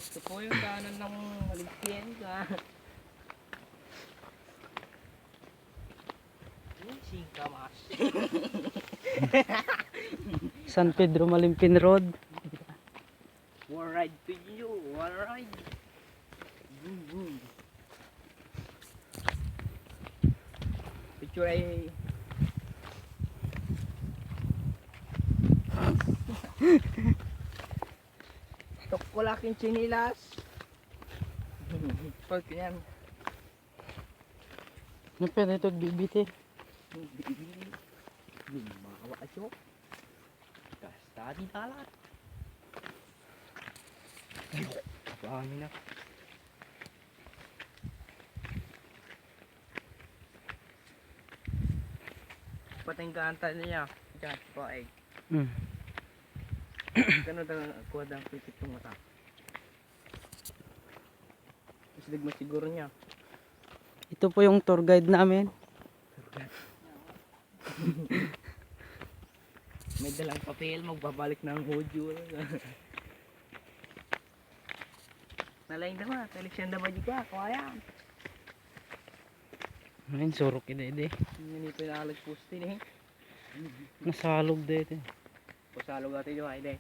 Ito po yung kanan ng Maligpien ka. Singkamas. San Pedro Malimpin Road. One ride to you, one ride. Boom, boom. Picture ay... Tok ko laking chinilas. Pag yan. Ano pa ito bibitin? Lumawa aso. Kasta di dalat. Pahami na. Pating kanta niya. Diyan, paeg. Kano daw kuha daw pipit ng mata. Islig mo siguro niya. Ito po yung tour guide namin. May dalang papel, magbabalik ng module. Nalaing dama, seleksyon dama juga, kaya. Ayun, surok ide. Hindi pa inalag postin eh. Nasalog dito. Pasalog natin yung ide.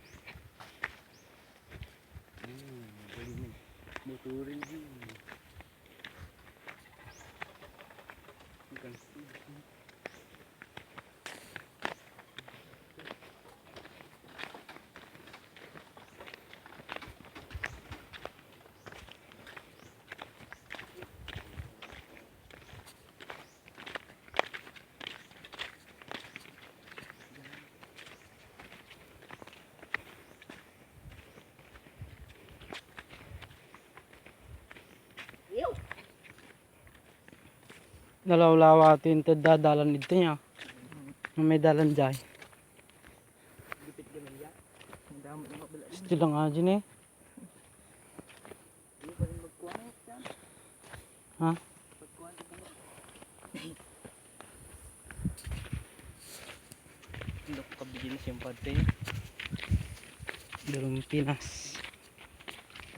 Motorin din. Nalawlawatin ito dadalan dito niya. May dalan dyan. Gipit gaman yan. Ang dami ng kabila. Gusto lang nga dyan eh. Hindi pa rin magkuhanit yan. Ha? Magkuhanit ka na. Lok kabigin siyang pati. Dalawang Pinas.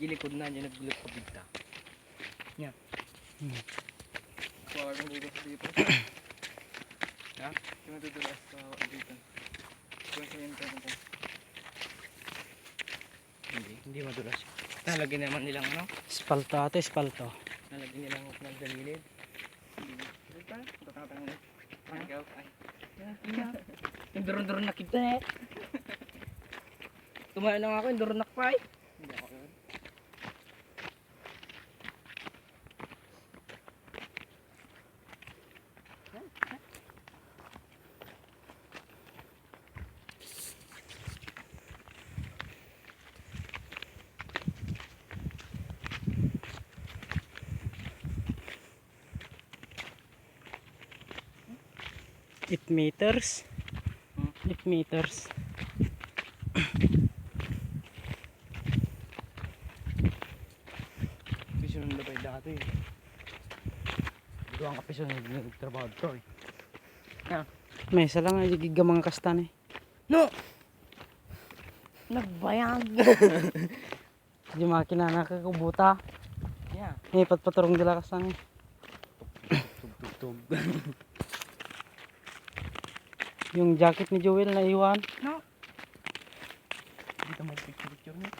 Gilikod na dyan naglulok kabigta. Yan. Parang bukas dito. Ha? Kaya matutulas sa dito. Kung saan yung tanong ko. Hindi madulas. Nalagyan naman nilang ano? Espalto ate, espalto. Nalagyan nilang hook ng dalilid. Dito pa? Tatang na. Ikaw? Ay. Yung doron-doron na kita eh. Tumayo na nga ako, yung doron nakpay. Hindi ako yun. It meters. 8 meters. Pisyon na ba dati? Doon ka pisyon nagtrabaho dito eh. May isa lang ay gigamang kastan eh. No! Nagbayag! Di makina nakakabuta. Yeah. Eh, patpaturong dila kastan eh. Tug. Yung jacket ni Joel na iwan. No! Dito mag-picture niya.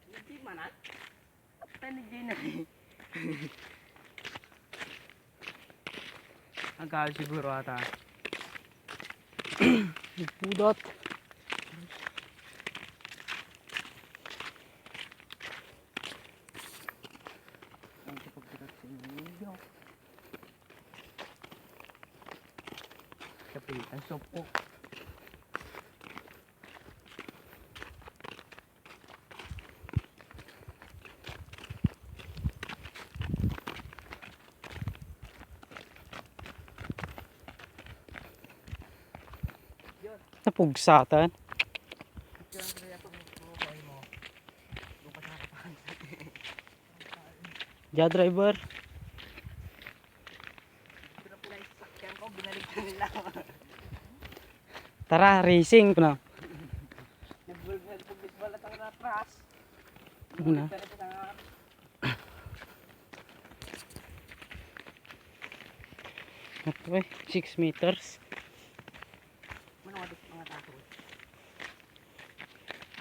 Hindi man ah. Tanig din na eh. Ang kahal siguro ata. Pudot. Ang kapag-pirat sa inyo. Kapitan sopo. Napugsatan. Ja driver. Pero pala yung sasakyan ko, binalik na nila. Tara, racing ko na. Nagbubis balat ang ratras. Una. Ito eh, 6 meters. Manawadis mga tato.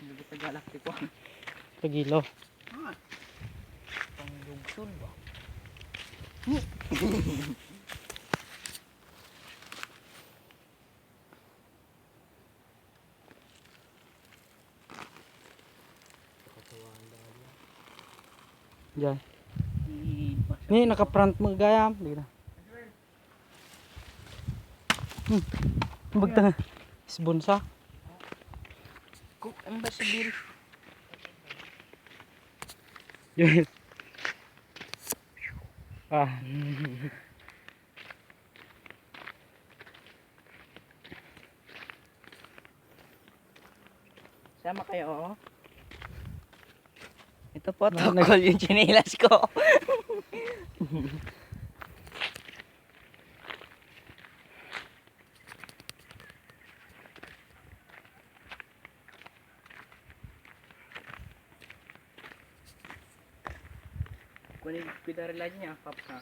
Hindi ka galactic one. Pagilo. Panglugsun ba? Diyan. Ni naka-front mo gayam. Di na. Bagta. Isbunsa. Cook ang basabil. Diyan. Ah. Sama kayo, oo. Ito po, Mga tokol yung chinelas ko. Kunin, pidarila niya, paps ha.